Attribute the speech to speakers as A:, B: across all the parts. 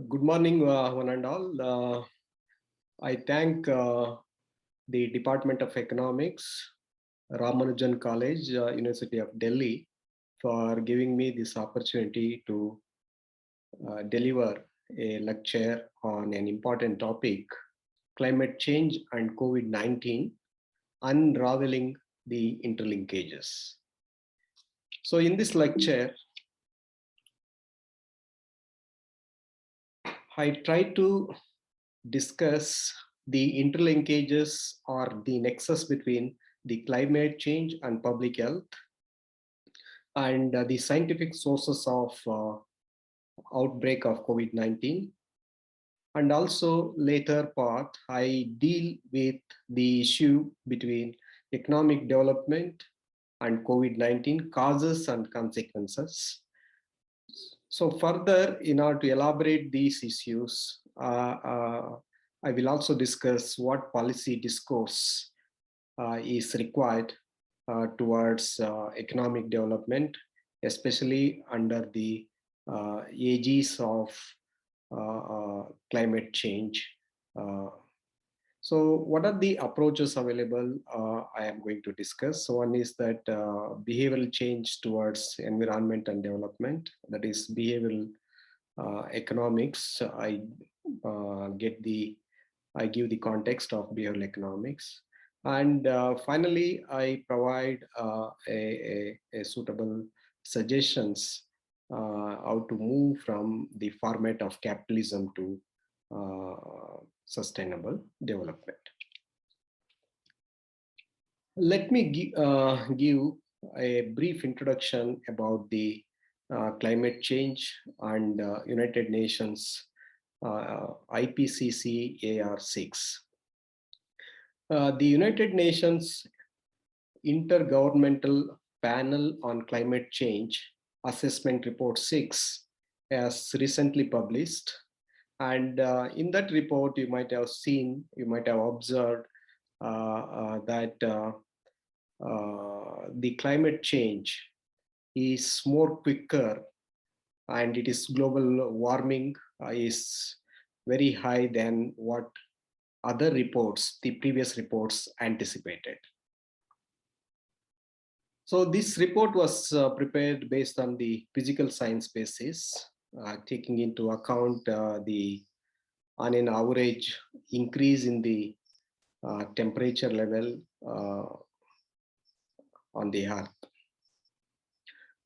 A: Good morning, one and all. I thank the Department of Economics, Ramanujan College, University of Delhi, for giving me this opportunity to deliver a lecture on an important topic, climate change and COVID-19, unraveling the interlinkages. So in this lecture, I try to discuss the interlinkages or the nexus between the climate change and public health, and the scientific sources of outbreak of COVID-19. And also later part, I deal with the issue between economic development and COVID-19 causes and consequences. So further, in order to elaborate these issues, I will also discuss what policy discourse is required towards economic development, especially under the aegis of climate change. So what are the approaches available? I am going to discuss. So one is that behavioral change towards environment and development, that is behavioral economics. I give the context of behavioral economics. And finally, I provide a suitable suggestions how to move from the format of capitalism to sustainable development. Let me give a brief introduction about the climate change and United Nations IPCC AR6. The United Nations Intergovernmental Panel on Climate Change Assessment Report 6 has recently published. And in that report, you might have observed that the climate change is more quicker, and it is global warming is very high than what other reports, the previous reports, anticipated. So this report was prepared based on the physical science basis, taking into account the on an average increase in the temperature level on the Earth.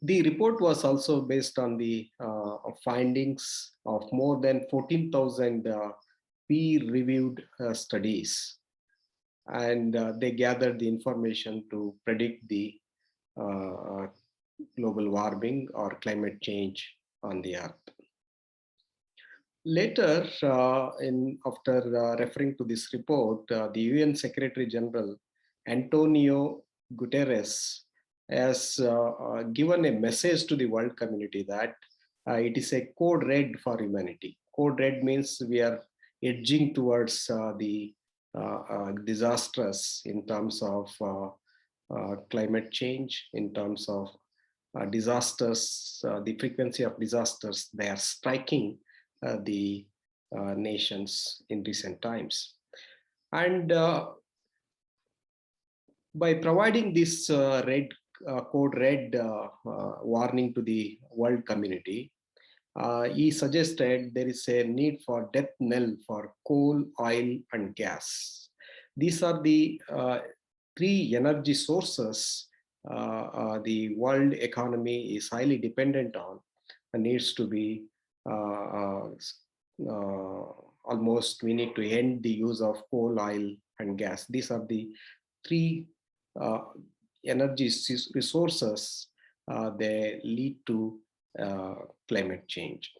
A: The report was also based on the findings of more than 14,000 peer-reviewed studies, and they gathered the information to predict the global warming or climate change on the Earth. Later, after referring to this report, the UN Secretary General Antonio Guterres has given a message to the world community that it is a code red for humanity. Code red means we are edging towards the disastrous in terms of climate change, in terms of disasters, the frequency of disasters, they are striking the nations in recent times. And by providing this code red warning to the world community, he suggested there is a need for death knell for coal, oil, and gas. These are the three energy sources the world economy is highly dependent on and needs to be almost, we need to end the use of coal, oil, and gas. These are the three energy resources they lead to climate change.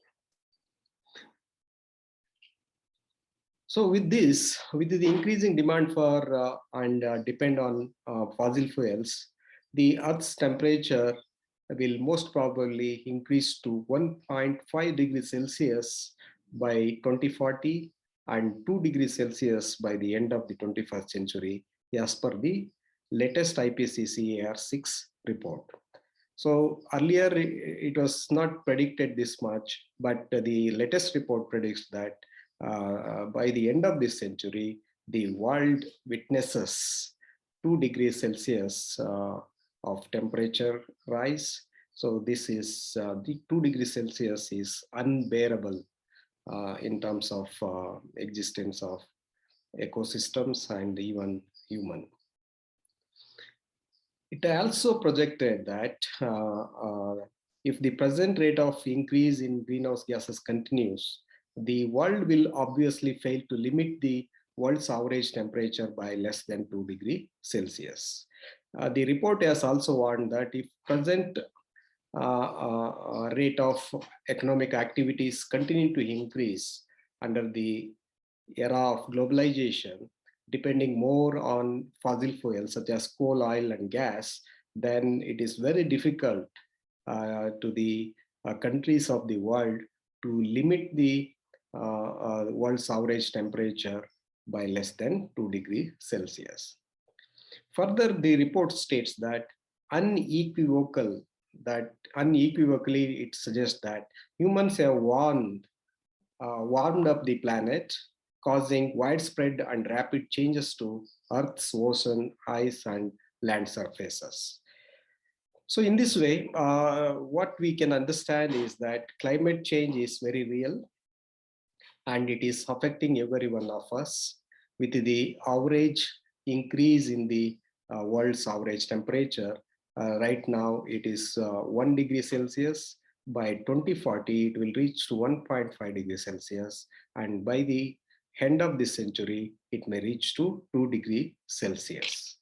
A: So with this, with the increasing demand for and depend on fossil fuels, the Earth's temperature will most probably increase to 1.5 degrees Celsius by 2040 and 2 degrees Celsius by the end of the 21st century, as per the latest IPCC AR6 report. So earlier it was not predicted this much, but the latest report predicts that by the end of this century, the world witnesses 2 degrees Celsius of temperature rise. So this is the 2 degrees Celsius is unbearable in terms of existence of ecosystems and even human. It also projected that if the present rate of increase in greenhouse gases continues, the world will obviously fail to limit the world's average temperature by less than 2 degrees Celsius. The report has also warned that if present rate of economic activities continue to increase under the era of globalization, depending more on fossil fuels such as coal, oil, and gas, then it is very difficult to the countries of the world to limit the world's average temperature by less than 2 degrees Celsius. Further, the report states that unequivocally it suggests that humans have warmed up the planet, causing widespread and rapid changes to Earth's ocean, ice, and land surfaces. So in this way, what we can understand is that climate change is very real, and it is affecting every one of us, with the average increase in the world's average temperature. Right now, it is 1 degree Celsius. By 2040, it will reach to 1.5 degrees Celsius. And by the end of this century, it may reach to 2 degrees Celsius.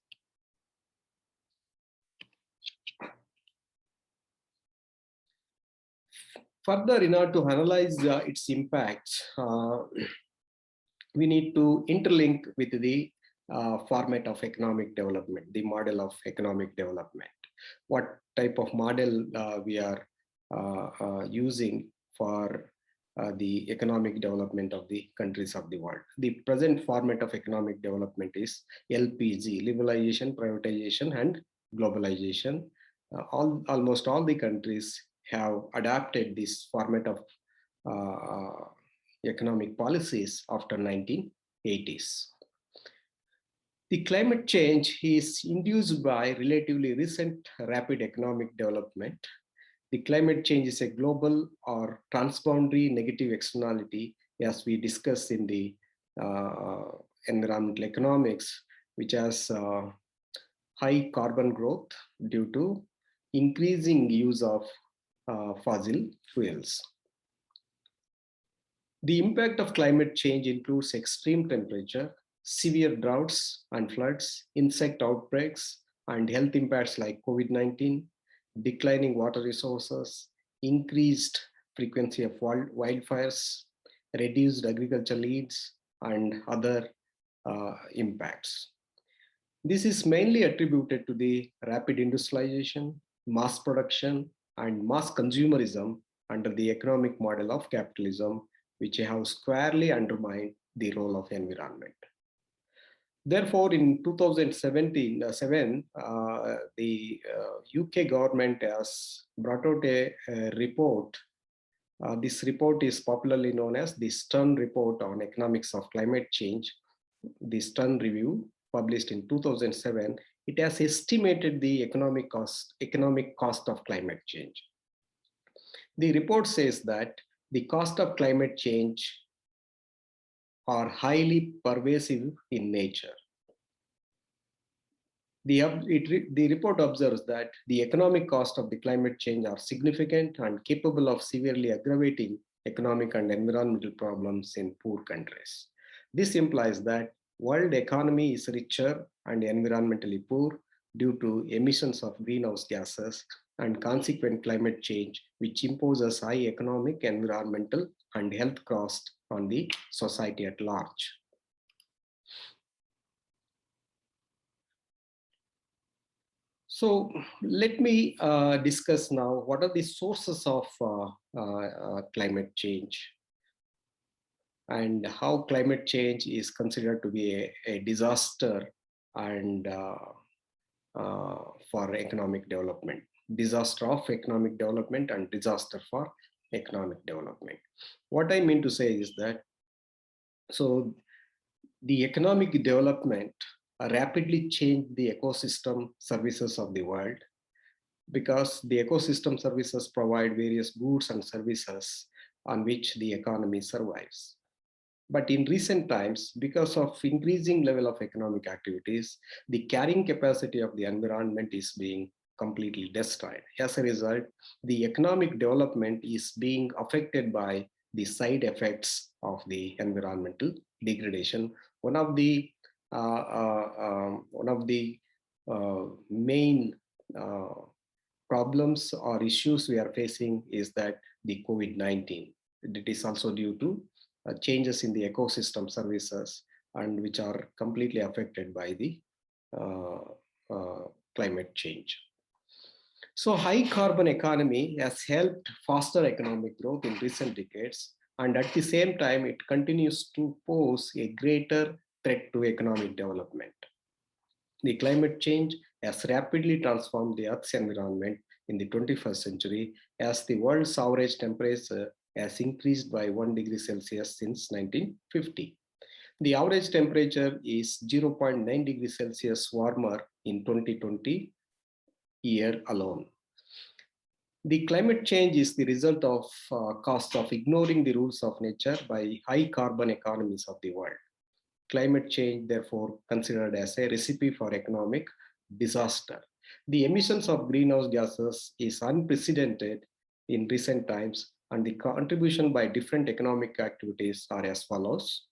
A: Further, in order to analyze its impacts, we need to interlink with the format of economic development, the model of economic development. What type of model we are using for the economic development of the countries of the world. The present format of economic development is LPG, liberalization, privatization, and globalization. Almost all the countries have adopted this format of economic policies after 1980s. The climate change is induced by relatively recent rapid economic development. The climate change is a global or transboundary negative externality, as we discussed in the environmental economics, which has high carbon growth due to increasing use of fossil fuels. The impact of climate change includes extreme temperature, severe droughts and floods, insect outbreaks, and health impacts like COVID-19, declining water resources, increased frequency of wildfires, reduced agricultural yields, and other impacts. This is mainly attributed to the rapid industrialization, mass production, and mass consumerism under the economic model of capitalism, which have squarely undermined the role of environment. Therefore, in 2017, the UK government has brought out a report. This report is popularly known as the Stern Report on Economics of Climate Change. The Stern Review, published in 2007, it has estimated the economic cost of climate change. The report says that the cost of climate change are highly pervasive in nature. The report observes that the economic cost of the climate change are significant and capable of severely aggravating economic and environmental problems in poor countries. This implies that world economy is richer and environmentally poor due to emissions of greenhouse gases and consequent climate change, which imposes high economic, environmental, and health costs on the society at large. So let me discuss now what are the sources of climate change and how climate change is considered to be a disaster and for economic development. disaster of economic development and disaster for economic development. What I mean to say is that, so the economic development rapidly changed the ecosystem services of the world, because the ecosystem services provide various goods and services on which the economy survives. But in recent times, because of increasing level of economic activities, the carrying capacity of the environment is being completely destroyed. As a result, the economic development is being affected by the side effects of the environmental degradation. One of the main problems or issues we are facing is that the COVID-19. It is also due to changes in the ecosystem services, and which are completely affected by the climate change. So high carbon economy has helped foster economic growth in recent decades, and at the same time, it continues to pose a greater threat to economic development. The climate change has rapidly transformed the Earth's environment in the 21st century, as the world's average temperature has increased by 1 degree Celsius since 1950. The average temperature is 0.9 degrees Celsius warmer in 2020 year alone. The climate change is the result of cost of ignoring the rules of nature by high carbon economies of the world. Climate change, therefore, considered as a recipe for economic disaster. The emissions of greenhouse gases is unprecedented in recent times, and the contribution by different economic activities are as follows.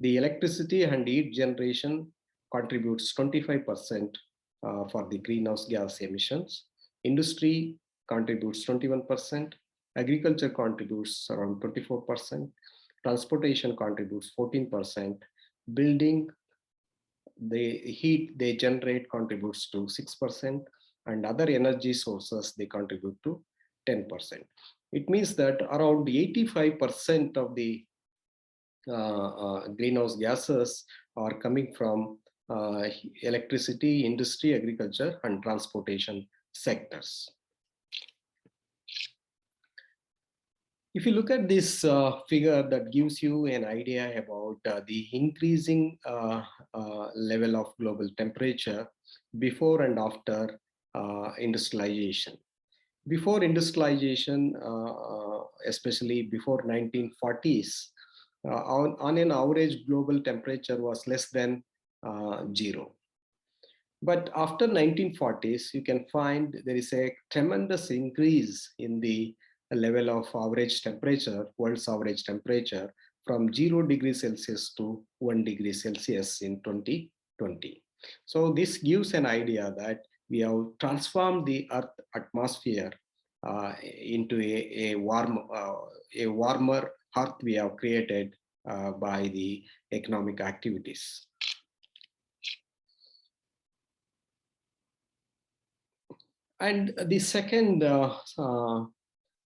A: The electricity and heat generation contributes 25% for the greenhouse gas emissions. Industry contributes 21%. Agriculture contributes around 24%. Transportation contributes 14%. Building, the heat they generate contributes to 6%, and other energy sources they contribute to 10%. It means that around 85% of the greenhouse gases are coming from electricity, industry, agriculture, and transportation sectors. If you look at this figure, that gives you an idea about the increasing level of global temperature before and after industrialization. Before industrialization, especially before 1940s, on an average global temperature was less than 0. But after 1940s, you can find there is a tremendous increase in the level of average temperature, world's average temperature, from 0 degrees Celsius to 1 degree Celsius in 2020. So this gives an idea that we have transformed the Earth atmosphere into a warmer Earth we have created by the economic activities. And the second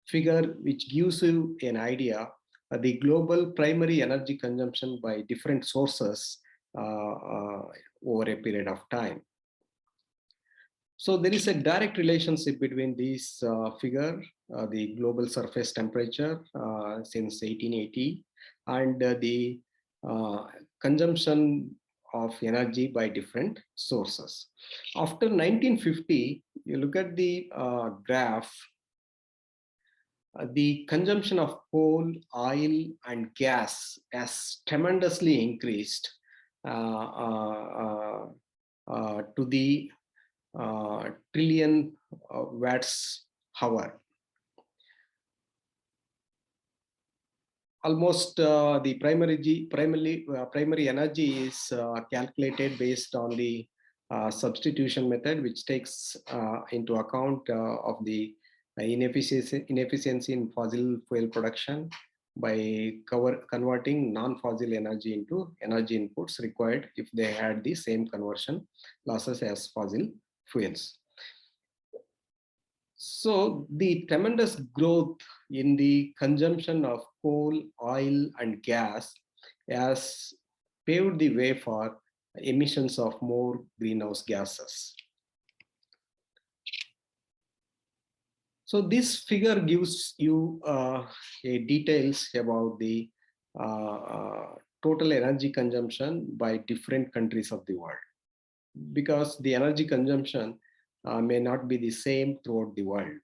A: figure, which gives you an idea, the global primary energy consumption by different sources over a period of time. So there is a direct relationship between these figure, the global surface temperature since 1880, and the consumption of energy by different sources. After 1950, you look at the graph, the consumption of coal, oil, and gas has tremendously increased to the trillion watts hour. Almost the primary energy is calculated based on the substitution method, which takes into account of the inefficiency in fossil fuel production by converting non-fossil energy into energy inputs required if they had the same conversion losses as fossil fuels. So the tremendous growth in the consumption of coal, oil, and gas has paved the way for emissions of more greenhouse gases. So this figure gives you details about the total energy consumption by different countries of the world, because the energy consumption may not be the same throughout the world.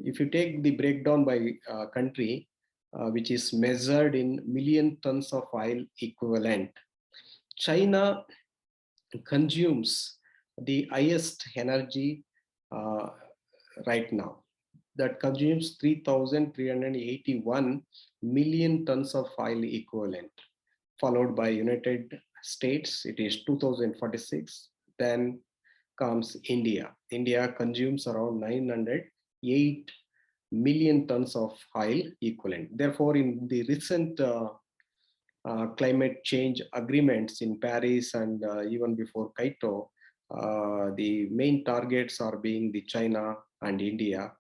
A: If you take the breakdown by country, which is measured in million tons of oil equivalent, China consumes the highest energy uh, right now. That consumes 3,381 million tons of oil equivalent, followed by United States, it is 2046. Then comes India. India consumes around 908 million tons of oil equivalent. Therefore, in the recent climate change agreements in Paris and even before Kyoto, the main targets are being the China and India.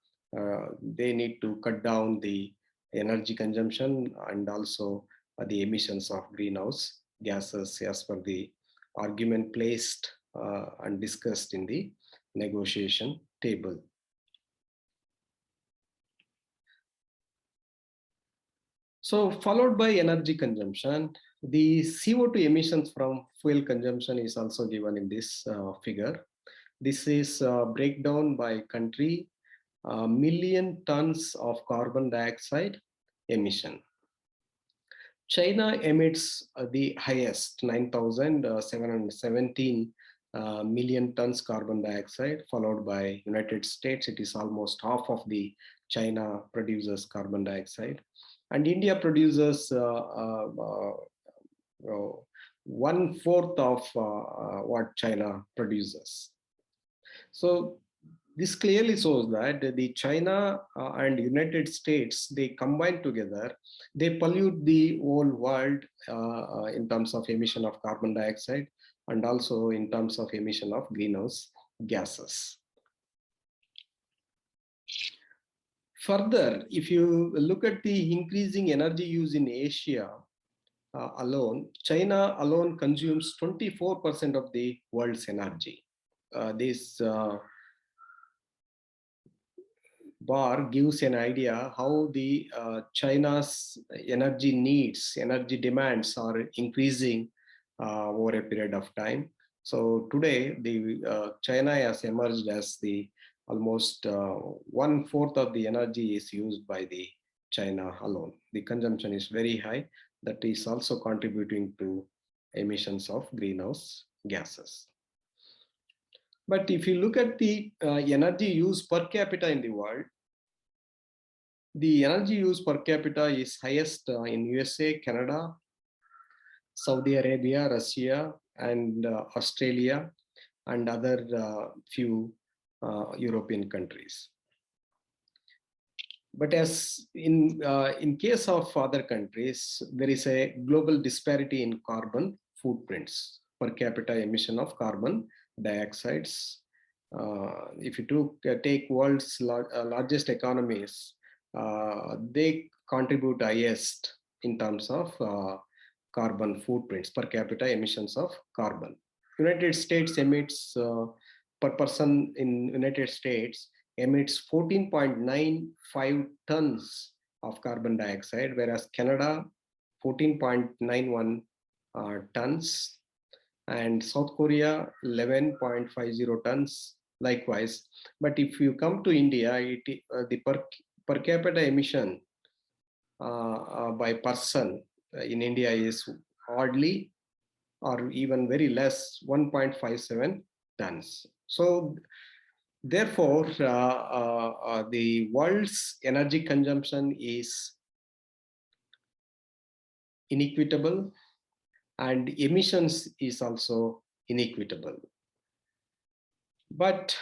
A: They need to cut down the energy consumption and also the emissions of greenhouse gases as per the argument placed and discussed in the negotiation table. So followed by energy consumption, the CO2 emissions from fuel consumption is also given in this figure. This is breakdown by country, million tons of carbon dioxide emission. China emits the highest, 9,717 million tons carbon dioxide, followed by United States. It is almost half of the China produces carbon dioxide. And India produces 1/4 of what China produces. So this clearly shows that the China and United States, they combine together, they pollute the whole world in terms of emission of carbon dioxide and also in terms of emission of greenhouse gases. Further, if you look at the increasing energy use in Asia alone, China alone consumes 24% of the world's energy. This bar gives an idea how the China's energy needs, energy demands are increasing over a period of time. So today, the China has emerged as the almost 1/4 of the energy is used by the China alone. The consumption is very high. That is also contributing to emissions of greenhouse gases. But if you look at the energy use per capita in the world, the energy use per capita is highest in USA, Canada, Saudi Arabia, Russia, and Australia, and other few European countries. But as in case of other countries, there is a global disparity in carbon footprints, per capita emission of carbon dioxides. If you take world's largest economies, they contribute highest in terms of carbon footprints, per capita emissions of carbon. United States emits per person in United States emits 14.95 tons of carbon dioxide, whereas Canada 14.91 tons, and South Korea 11.50 tons likewise. But if you come to India, the per capita emission by person in India is hardly or even very less, 1.57 tons. So therefore, the world's energy consumption is inequitable and emissions is also inequitable. But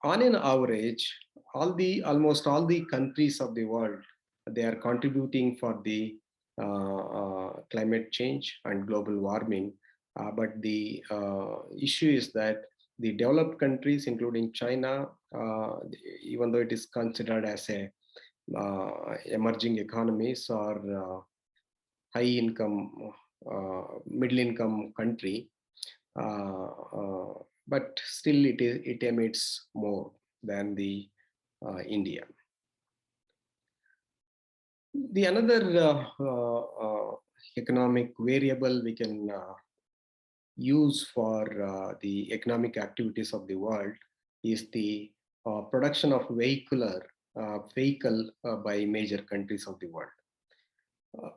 A: on an average, almost all the countries of the world, they are contributing for the climate change and global warming. But the issue is that the developed countries, including China, even though it is considered as a emerging economies or high income, middle income country, but still it emits more than the India. The another economic variable we can use for the economic activities of the world is the production of vehicle by major countries of the world.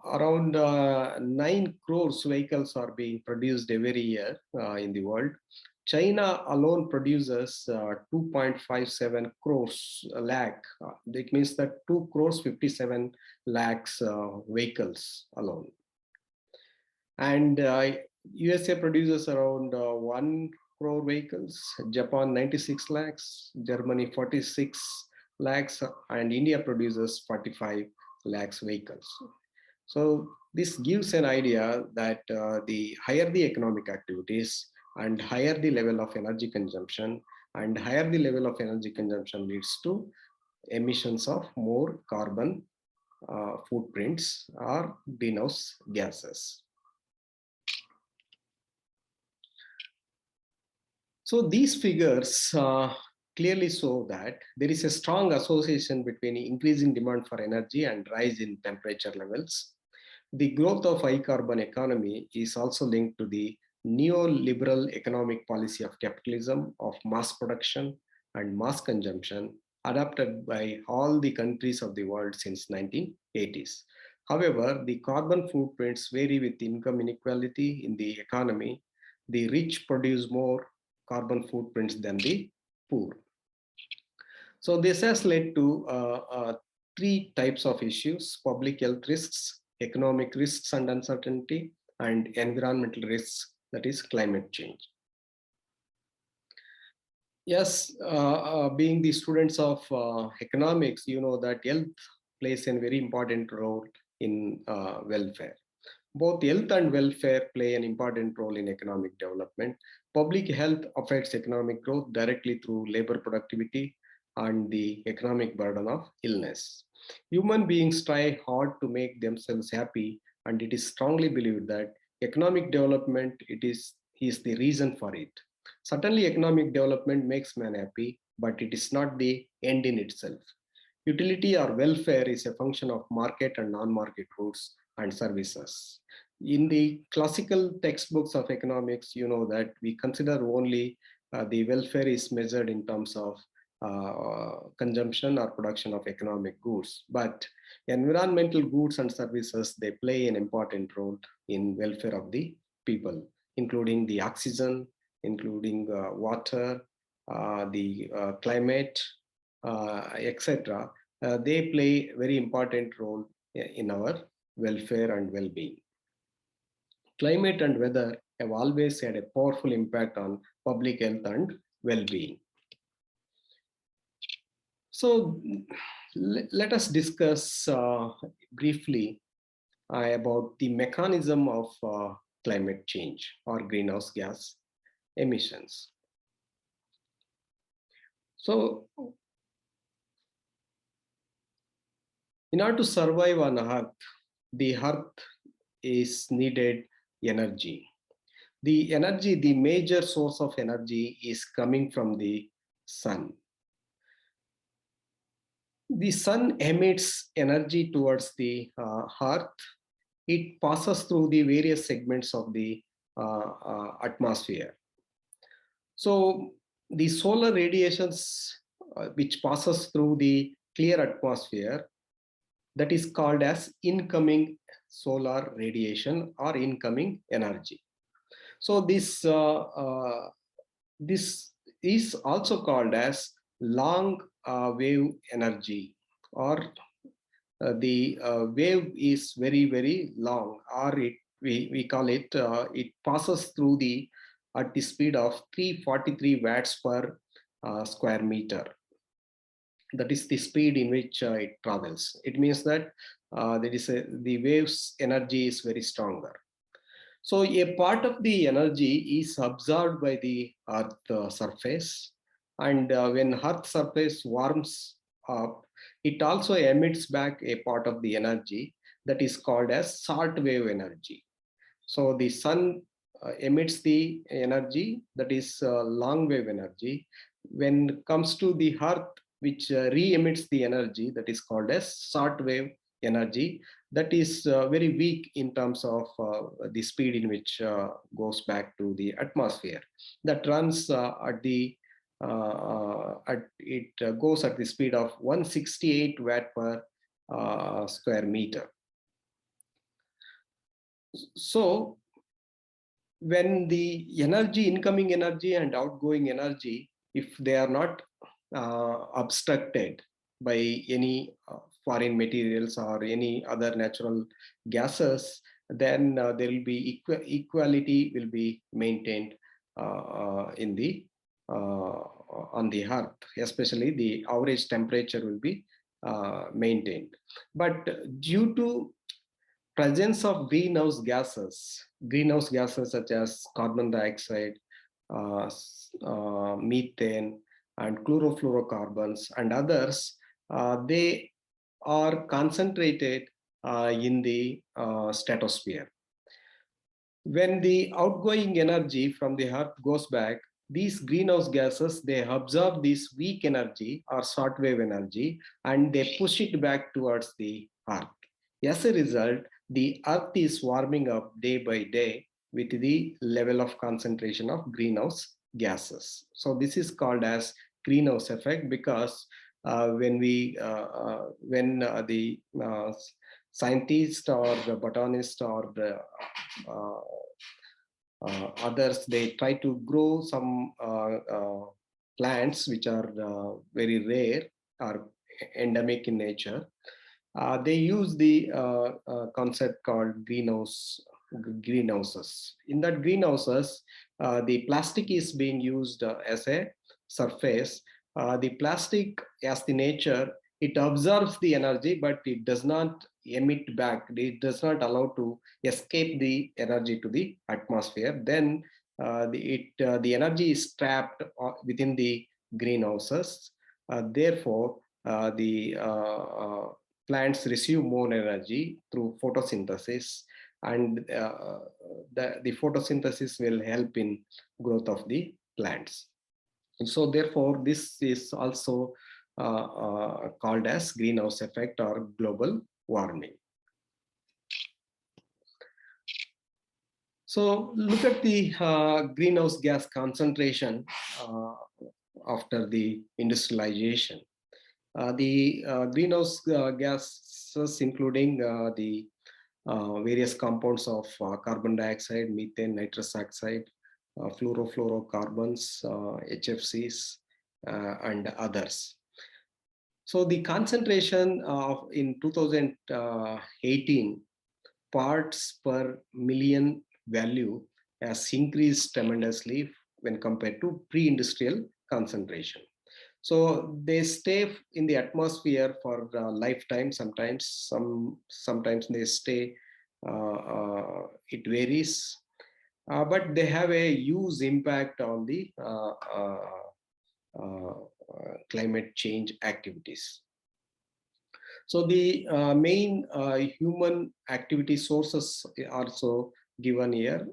A: Around 9 crores vehicles are being produced every year in the world. China alone produces 2.57 crores lakh. That means that 2 crores 57 lakhs vehicles alone. And USA produces around 1 crore vehicles, Japan 96 lakhs, Germany 46 lakhs, and India produces 45 lakhs vehicles. So this gives an idea that the higher the economic activities and higher the level of energy consumption, and higher the level of energy consumption leads to emissions of more carbon footprints or greenhouse gases. So these figures clearly show that there is a strong association between increasing demand for energy and rise in temperature levels. The growth of high carbon economy is also linked to the neoliberal economic policy of capitalism, of mass production and mass consumption adopted by all the countries of the world since 1980s. However, the carbon footprints vary with income inequality in the economy. The rich produce more carbon footprints than the poor. So this has led to three types of issues: public health risks, economic risks and uncertainty, and environmental risks, that is climate change. Yes, being the students of economics, you know that health plays a very important role in welfare. Both health and welfare play an important role in economic development. Public health affects economic growth directly through labor productivity and the economic burden of illness. Human beings try hard to make themselves happy, and it is strongly believed that economic development is the reason for it. Certainly, economic development makes man happy, but it is not the end in itself. Utility or welfare is a function of market and non-market goods and services. In the classical textbooks of economics, you know that we consider only the welfare is measured in terms of consumption or production of economic goods. But environmental goods and services, they play an important role in welfare of the people, including the oxygen, including water, the climate, etc. They play a very important role in our welfare and well-being. Climate and weather have always had a powerful impact on public health and well-being. So let us discuss briefly about the mechanism of climate change or greenhouse gas emissions. So in order to survive on Earth, the Earth is needed energy. The major source of energy is coming from the sun. The sun emits energy towards the Earth. It passes through the various segments of the atmosphere. So the solar radiations which passes through the clear atmosphere, that is called as incoming solar radiation or incoming energy. So this is also called as long wave energy, or the wave is very long, or we call it it passes through at the speed of 343 watts per square meter. That is the speed in which it travels. It means that the waves energy is very stronger. So a part of the energy is absorbed by the Earth surface, and when Earth surface warms up, it also emits back a part of the energy that is called as short wave energy. So the sun emits the energy that is long wave energy. When it comes to the Earth, which re-emits the energy, that is called as short wave energy that is very weak in terms of the speed in which goes back to the atmosphere. That runs it goes at the speed of 168 watt per square meter. So when the incoming energy and outgoing energy, if they are not obstructed by any foreign materials or any other natural gases, then there will be equality will be maintained in the on the earth, especially the average temperature will be maintained. But due to presence of greenhouse gases such as carbon dioxide, methane, and chlorofluorocarbons and others, they are concentrated in the stratosphere. When the outgoing energy from the earth goes back, these greenhouse gases, they absorb this weak energy or shortwave energy and they push it back towards the earth. As a result, the earth is warming up day by day with the level of concentration of greenhouse gases. So this is called as greenhouse effect, because when the scientist or the botanist or the others, they try to grow some plants which are very rare or endemic in nature. They use the concept called greenhouses. In that greenhouses, the plastic is being used as a surface. The plastic, as the nature, it absorbs the energy, but it does not emit back. It does not allow to escape the energy to the atmosphere. Then the energy is trapped within the greenhouses. Therefore, the plants receive more energy through photosynthesis, and the photosynthesis will help in growth of the plants. So therefore, this is also called as greenhouse effect or global warming. So look at the greenhouse gas concentration after the industrialization. The greenhouse gases, including the various compounds of carbon dioxide, methane, nitrous oxide, fluorofluorocarbons, HFCs, and others. So the concentration of in 2018 parts per million value has increased tremendously when compared to pre-industrial concentration. So they stay in the atmosphere for a lifetime. Sometimes they stay. It varies, but they have a huge impact on the climate change activities. So the main human activity sources are also given here.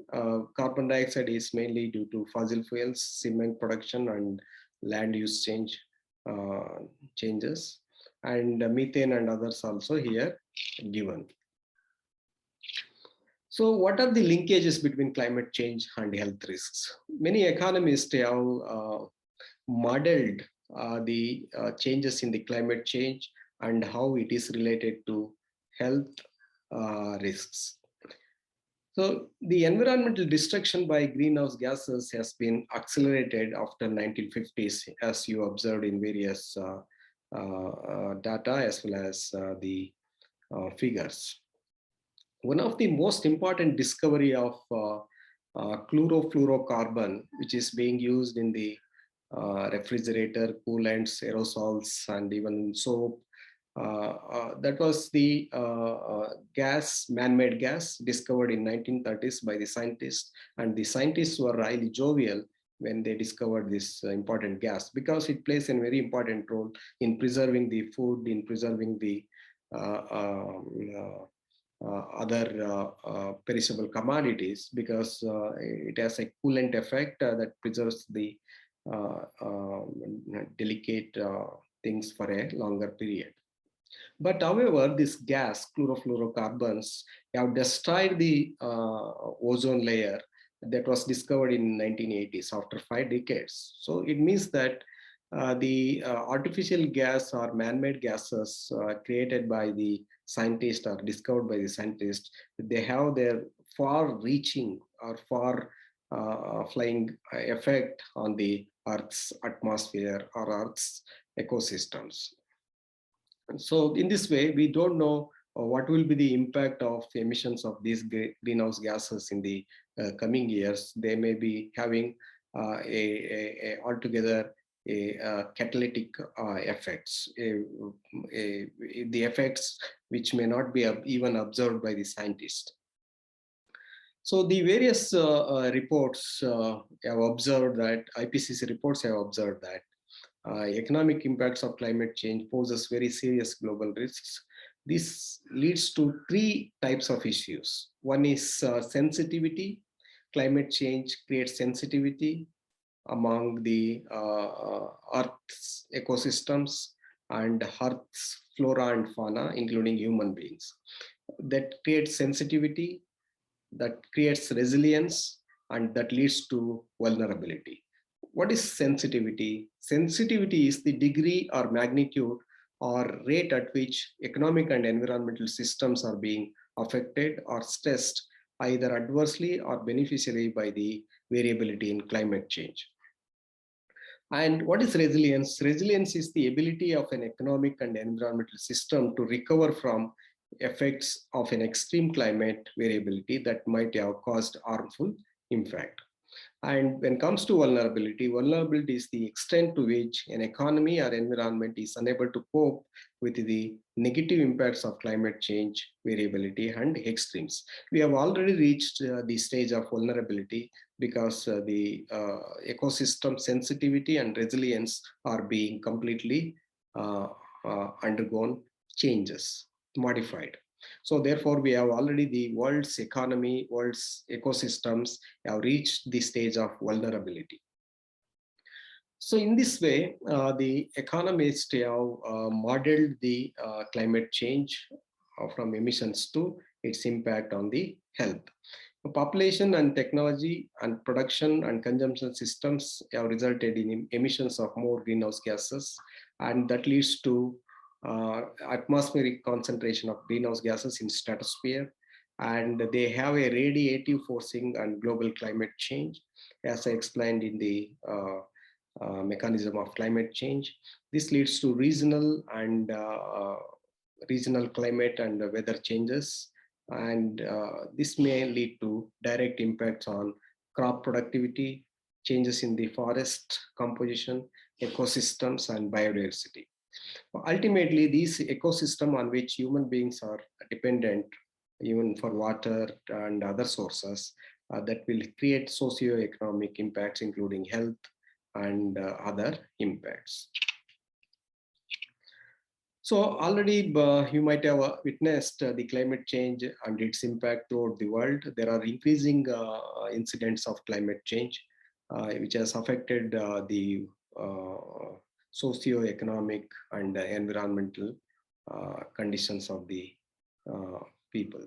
A: Carbon dioxide is mainly due to fossil fuels, cement production, and land use changes, and methane and others also here given. So what are the linkages between climate change and health risks? Many economists have modeled the changes in the climate change and how it is related to health risks. So the environmental destruction by greenhouse gases has been accelerated after 1950s, as you observed in various data as well as the figures. One of the most important discovery of chlorofluorocarbon, which is being used in the refrigerator, coolants, aerosols, and even soap, that was the gas, man-made gas discovered in 1930s by the scientists, and the scientists were really jovial when they discovered this important gas, because it plays a very important role in preserving the food, in preserving the other perishable commodities, because it has a coolant effect that preserves the delicate things for a longer period. But however, this gas, chlorofluorocarbons, have destroyed the ozone layer that was discovered in 1980s after 5 decades. So it means that the artificial gas or man-made gases created by the scientists or discovered by the scientists, they have their far-reaching or far flying effect on the Earth's atmosphere or Earth's ecosystems. So in this way, we don't know what will be the impact of emissions of these greenhouse gases in the coming years. They may be having altogether catalytic effects, the effects which may not be even observed by the scientists. So the various reports have observed that, IPCC reports have observed that economic impacts of climate change poses very serious global risks. This leads to 3 types of issues. One is sensitivity. Climate change creates sensitivity among the Earth's ecosystems and Earth's flora and fauna, including human beings. That creates sensitivity, that creates resilience, and that leads to vulnerability. What is sensitivity? Sensitivity is the degree or magnitude or rate at which economic and environmental systems are being affected or stressed either adversely or beneficially by the variability in climate change. And what is resilience? Resilience is the ability of an economic and environmental system to recover from effects of an extreme climate variability that might have caused harmful impact. And when it comes to vulnerability, vulnerability is the extent to which an economy or environment is unable to cope with the negative impacts of climate change, variability, and extremes. We have already reached the stage of vulnerability because the ecosystem sensitivity and resilience are being completely undergone changes, modified. So therefore, we have already the world's economy, world's ecosystems have reached the stage of vulnerability. So in this way, the economists have modeled the climate change from emissions to its impact on the health. Population and technology and production and consumption systems have resulted in emissions of more greenhouse gases, and that leads to atmospheric concentration of greenhouse gases in stratosphere, and they have a radiative forcing and global climate change, as I explained in the mechanism of climate change. This leads to regional climate and weather changes, and this may lead to direct impacts on crop productivity, changes in the forest composition, ecosystems, and biodiversity. Ultimately, these ecosystem on which human beings are dependent, even for water and other sources, that will create socio-economic impacts, including health and other impacts. So already you might have witnessed the climate change and its impact throughout the world. There are increasing incidents of climate change, which has affected the socio-economic and environmental conditions of the people.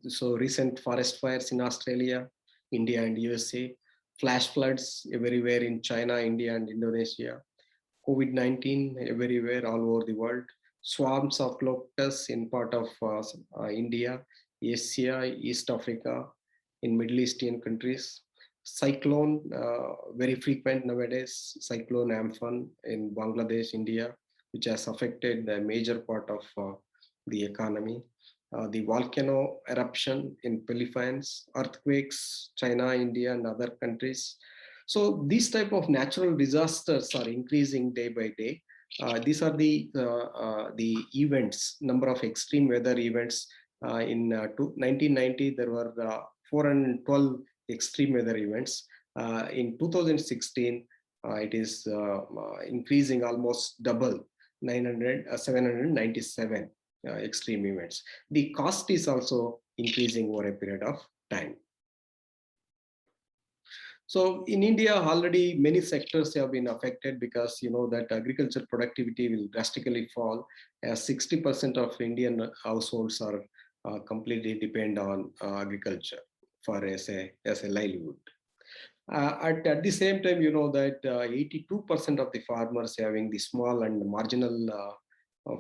A: So recent forest fires in Australia, India and USA, flash floods everywhere in China, India and Indonesia, Covid-19 everywhere all over the world, swarms of locusts in part of India, Asia, East Africa, in Middle Eastern countries, cyclone, very frequent nowadays, cyclone Amphan in Bangladesh, India, which has affected the major part of the economy. The volcano eruption in Philippines, earthquakes, China, India, and other countries. So these type of natural disasters are increasing day by day. These are the events, number of extreme weather events. In 1990, there were 412 extreme weather events. In 2016, it is increasing almost double, 797 extreme events. The cost is also increasing over a period of time. So in India, already many sectors have been affected because you know that agriculture productivity will drastically fall, as 60% of Indian households are completely depend on agriculture for as a livelihood. At the same time, you know that 82% of the farmers having the small and marginal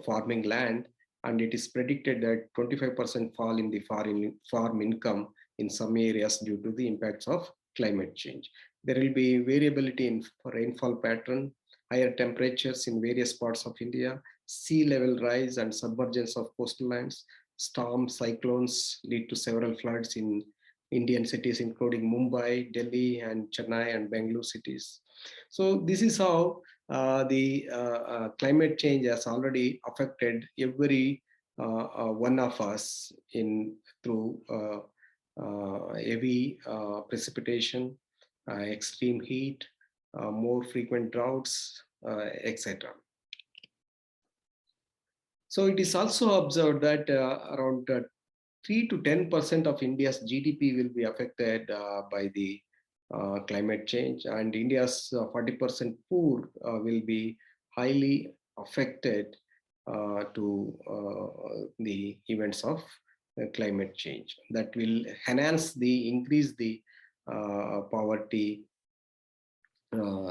A: farming land, and it is predicted that 25% fall in the farm income in some areas due to the impacts of climate change. There will be variability in rainfall pattern, higher temperatures in various parts of India, sea level rise and submergence of coastal lands, storms, cyclones lead to several floods in Indian cities, including Mumbai, Delhi, and Chennai and Bangalore cities. So this is how the climate change has already affected every one of us in through heavy precipitation, extreme heat, more frequent droughts, etc. So it is also observed that around 3 to 10% of India's GDP will be affected by the climate change, and India's 40% poor will be highly affected to the events of climate change. That will increase the poverty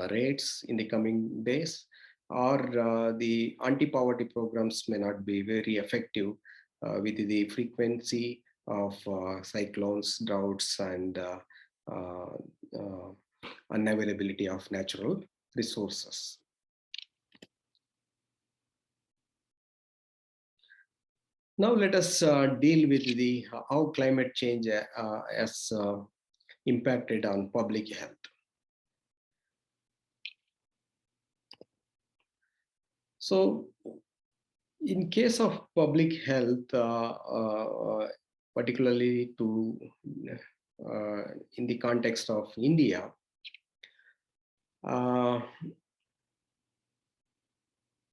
A: rates in the coming days, or the anti-poverty programs may not be very effective with the frequency of cyclones, droughts, and unavailability of natural resources. Now let us deal with the how climate change has impacted on public health. So in case of public health, particularly in the context of India,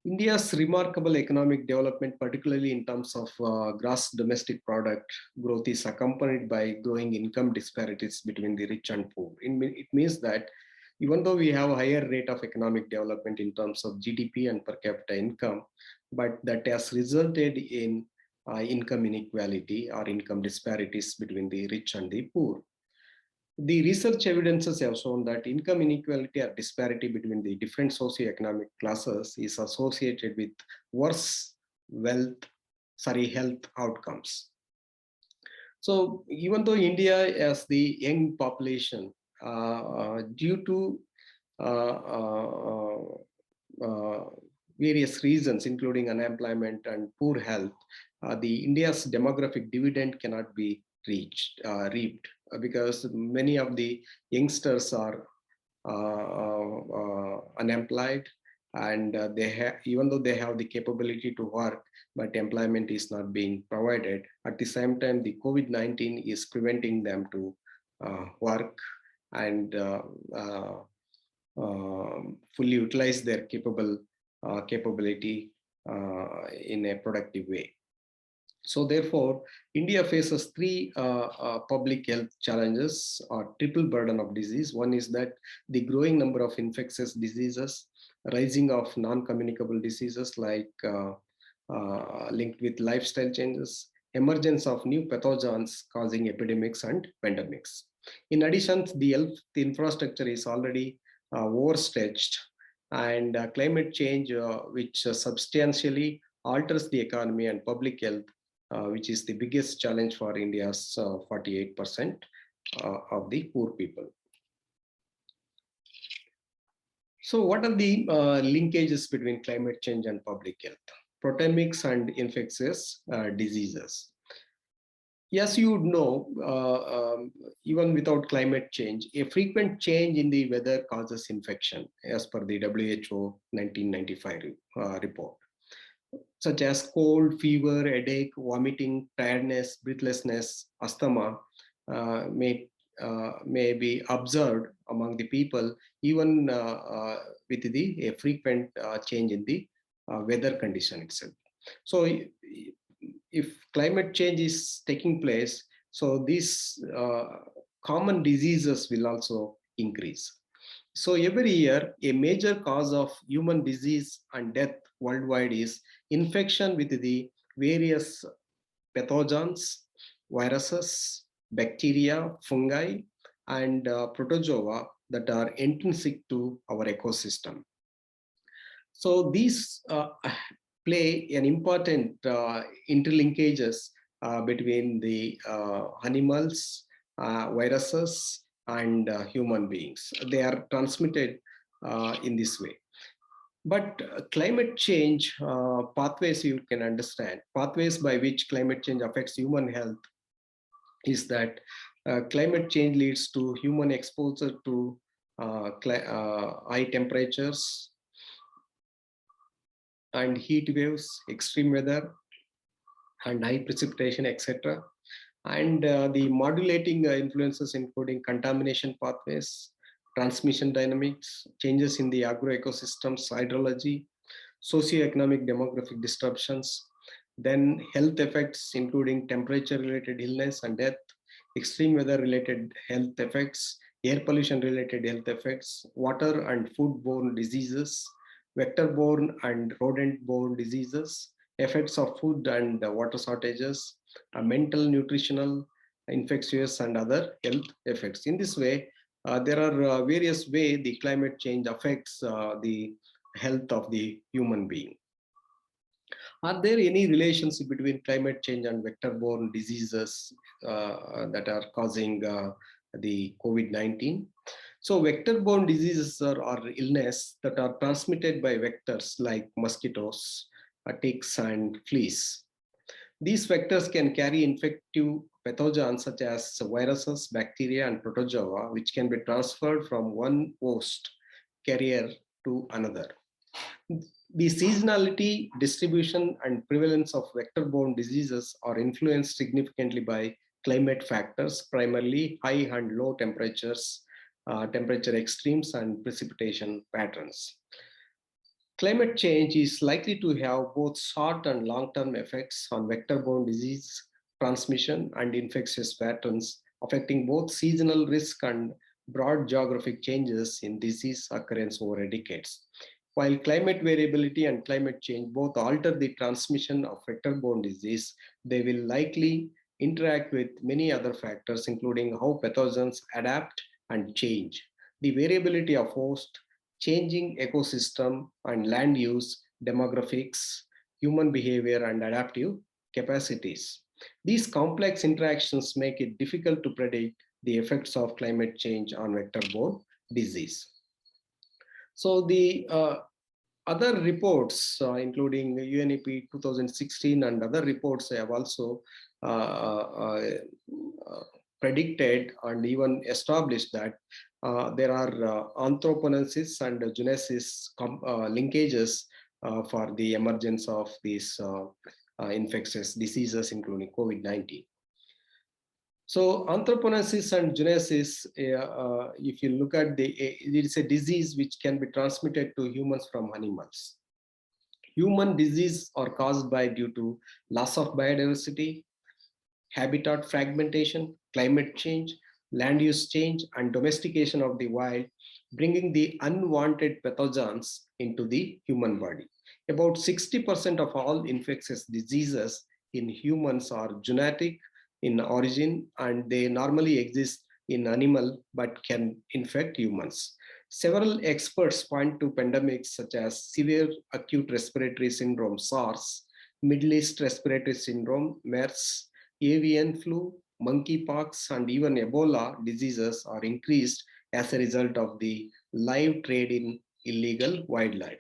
A: India's remarkable economic development, particularly in terms of gross domestic product growth, is accompanied by growing income disparities between the rich and poor. It means that even though we have a higher rate of economic development in terms of GDP and per capita income, but that has resulted in income inequality or income disparities between the rich and the poor. The research evidences have shown that income inequality or disparity between the different socioeconomic classes is associated with worse health outcomes. So even though India has the young population, due to various reasons, including unemployment and poor health, the India's demographic dividend cannot be reaped because many of the youngsters are unemployed, and even though they have the capability to work, but employment is not being provided. At the same time, the COVID-19 is preventing them to work and fully utilize their capability in a productive way. So therefore, India faces three public health challenges or triple burden of disease. One is that the growing number of infectious diseases, rising of non-communicable diseases like linked with lifestyle changes, emergence of new pathogens causing epidemics and pandemics. In addition, the health infrastructure is already overstretched, and climate change, which substantially alters the economy and public health, which is the biggest challenge for India's 48% of the poor people. So what are the linkages between climate change and public health? Protemics and infectious diseases. Yes, you would know, even without climate change, a frequent change in the weather causes infection, as per the WHO 1995 report, such as cold, fever, headache, vomiting, tiredness, breathlessness, asthma may be observed among the people, even with the frequent change in the weather condition itself. So if climate change is taking place, so these common diseases will also increase. So every year, a major cause of human disease and death worldwide is infection with the various pathogens, viruses, bacteria, fungi, and protozoa that are intrinsic to our ecosystem. So these play an important interlinkages between the animals, viruses, and human beings. They are transmitted in this way. But climate change pathways, you can understand, pathways by which climate change affects human health is that climate change leads to human exposure to high temperatures and heat waves, extreme weather, and high precipitation, etc. And the modulating influences including contamination pathways, transmission dynamics, changes in the agroecosystems, hydrology, socioeconomic demographic disruptions, then health effects including temperature-related illness and death, extreme weather-related health effects, air pollution-related health effects, water and food-borne diseases, vector-borne and rodent-borne diseases, effects of food and water shortages, mental, nutritional, infectious, and other health effects. In this way, there are various ways the climate change affects the health of the human being. Are there any relationship between climate change and vector-borne diseases that are causing the COVID-19? So vector-borne diseases are illness that are transmitted by vectors like mosquitoes, ticks, and fleas. These vectors can carry infective pathogens such as viruses, bacteria, and protozoa, which can be transferred from one host carrier to another. The seasonality, distribution, and prevalence of vector-borne diseases are influenced significantly by climate factors, primarily high and low temperatures, temperature extremes, and precipitation patterns. Climate change is likely to have both short and long-term effects on vector-borne disease transmission and infectious patterns, affecting both seasonal risk and broad geographic changes in disease occurrence over decades. While climate variability and climate change both alter the transmission of vector-borne disease, they will likely interact with many other factors, including how pathogens adapt and change, the variability of host, changing ecosystem and land use, demographics, human behavior, and adaptive capacities. These complex interactions make it difficult to predict the effects of climate change on vector-borne disease. So the other reports, including UNEP 2016 and other reports, have also predicted and even established that there are anthropogenesis and genesis linkages for the emergence of these infectious diseases, including COVID-19. So anthropogenesis and genesis, if you look at it is a disease which can be transmitted to humans from animals. Human disease are caused due to loss of biodiversity, habitat fragmentation, climate change, land use change, and domestication of the wild, bringing the unwanted pathogens into the human body. About 60% of all infectious diseases in humans are genetic in origin, and they normally exist in animal but can infect humans. Several experts point to pandemics such as severe acute respiratory syndrome, SARS, Middle East respiratory syndrome, MERS, avian flu, monkeypox, and even Ebola diseases are increased as a result of the live trade in illegal wildlife.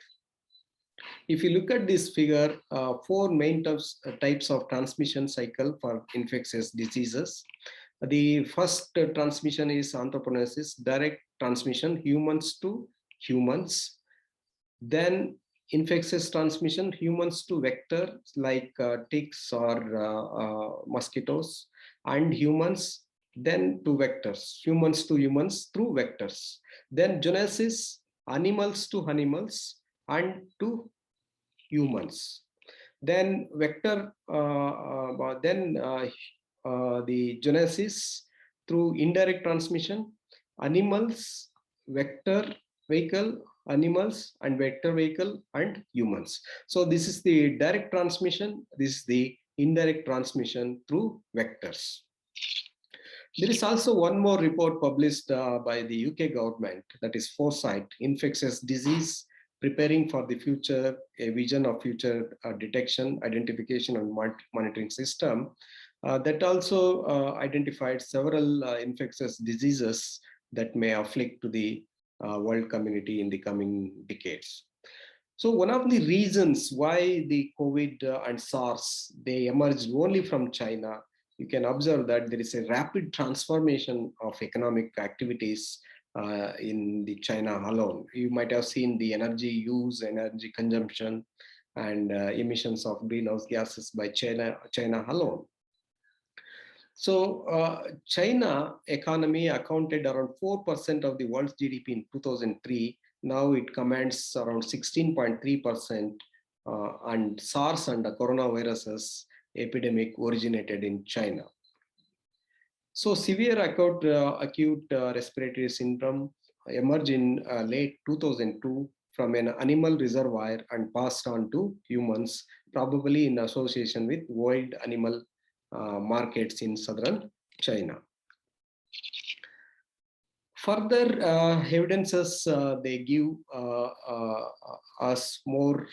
A: If you look at this figure, four main types of transmission cycle for infectious diseases. The first transmission is anthropogenesis, direct transmission, humans to humans. Then infectious transmission, humans to vector like ticks or mosquitoes, and humans, then to vectors, humans to humans through vectors. Then genesis, animals to animals and to humans. Then vector, the genesis through indirect transmission, animals, vector vehicle, animals, and vector vehicle, and humans. So this is the direct transmission. This is the indirect transmission through vectors. There is also one more report published by the UK government, that is Foresight, Infectious Disease, Preparing for the Future, a Vision of Future Detection, Identification and Monitoring System, that also identified several infectious diseases that may afflict to the world community in the coming decades. So one of the reasons why the COVID and SARS, they emerged only from China, you can observe that there is a rapid transformation of economic activities in the China alone. You might have seen the energy use, energy consumption, and emissions of greenhouse gases by China alone. So China economy accounted around 4% of the world's GDP in 2003. Now it commands around 16.3%, and SARS and the coronaviruses epidemic originated in China. So severe acute respiratory syndrome emerged in late 2002 from an animal reservoir and passed on to humans, probably in association with wild animal markets in southern China. Further evidences they give us more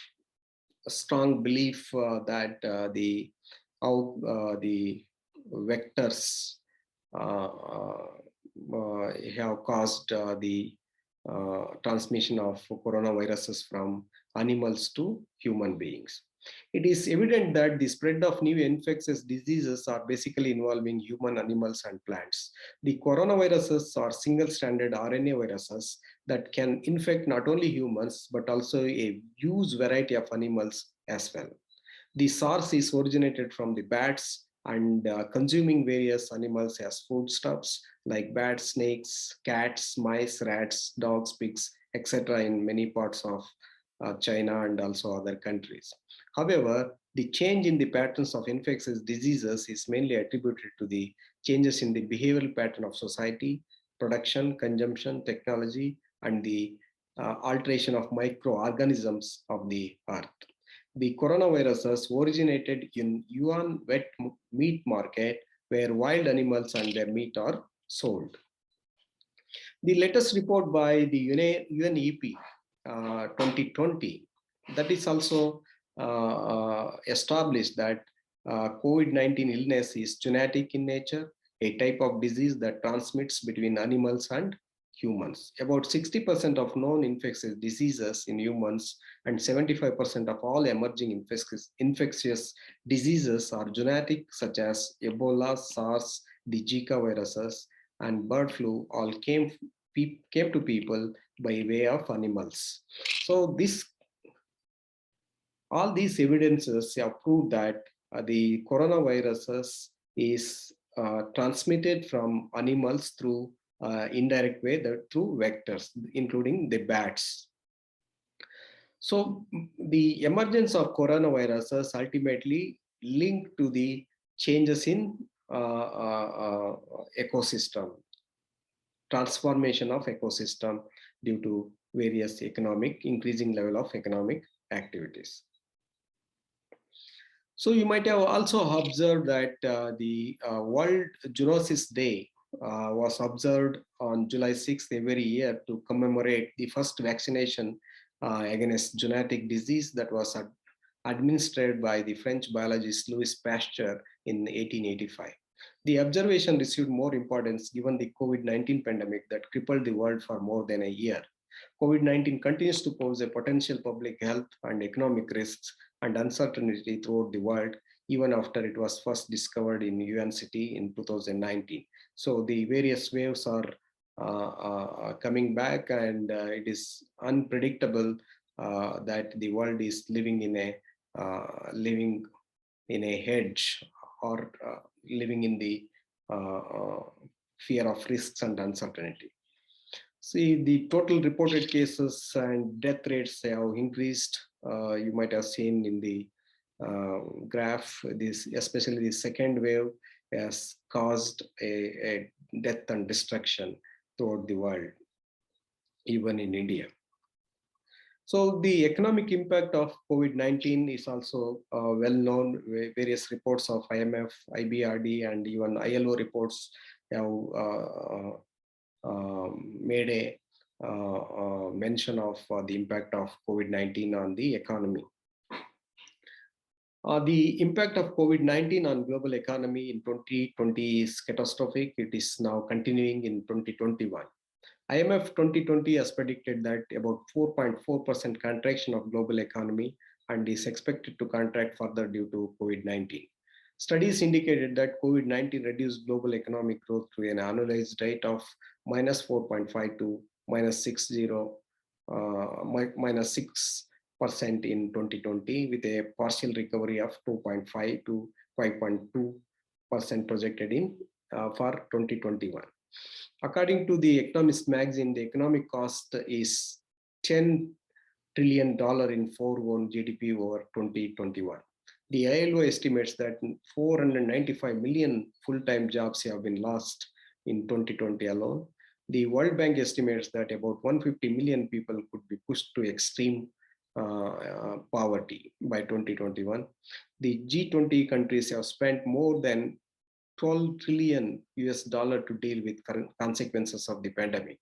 A: strong belief that the vectors have caused the transmission of coronaviruses from animals to human beings. It is evident that the spread of new infectious diseases are basically involving human, animals, and plants. The coronaviruses are single-stranded RNA viruses that can infect not only humans, but also a huge variety of animals as well. The SARS is originated from the bats and consuming various animals as foodstuffs like bats, snakes, cats, mice, rats, dogs, pigs, etc. in many parts of China and also other countries. However, the change in the patterns of infectious diseases is mainly attributed to the changes in the behavioral pattern of society, production, consumption, technology, and the alteration of microorganisms of the earth. The coronaviruses originated in Yuan wet meat market, where wild animals and their meat are sold. The latest report by the UNEP 2020, that is also established that COVID-19 illness is genetic in nature, a type of disease that transmits between animals and humans. About 60% of known infectious diseases in humans and 75% of all emerging infectious diseases are genetic, such as Ebola, SARS, the Zika viruses, and bird flu all came to people by way of animals. So all these evidences have proved that the coronaviruses is transmitted from animals through indirect way, through vectors, including the bats. So the emergence of coronaviruses ultimately linked to the changes in ecosystem, transformation of ecosystem due to various increasing level of economic activities. So you might have also observed that the World Zoonosis Day was observed on July 6th every year to commemorate the first vaccination against genetic disease that was administered by the French biologist Louis Pasteur in 1885. The observation received more importance given the COVID-19 pandemic that crippled the world for more than a year. COVID-19 continues to pose a potential public health and economic risks and uncertainty throughout the world, even after it was first discovered in UN City in 2019. So the various waves are coming back, and it is unpredictable that the world is living in a hedge, or living in the fear of risks and uncertainty. See, the total reported cases and death rates have increased. You might have seen in the graph, especially the second wave has caused a death and destruction. throughout the world, even in India. So the economic impact of COVID-19 is also well known. Various reports of IMF, IBRD, and even ILO reports have made a mention of the impact of COVID-19 on the economy. The impact of COVID-19 on global economy in 2020 is catastrophic. It is now continuing in 2021. IMF 2020 has predicted that about 4.4% contraction of global economy and is expected to contract further due to COVID-19. Studies indicated that COVID-19 reduced global economic growth to an annualized rate of minus 4.5 to minus 60, minus 6% in 2020, with a partial recovery of 2.5 to 5.2% projected in for 2021. According to the Economist magazine, the economic cost is $10 trillion in foregone GDP over 2021. The ILO estimates that 495 million full-time jobs have been lost in 2020 alone. The World Bank estimates that about 150 million people could be pushed to extreme poverty by 2021. The G20 countries have spent more than 12 trillion US dollar to deal with current consequences of the pandemic.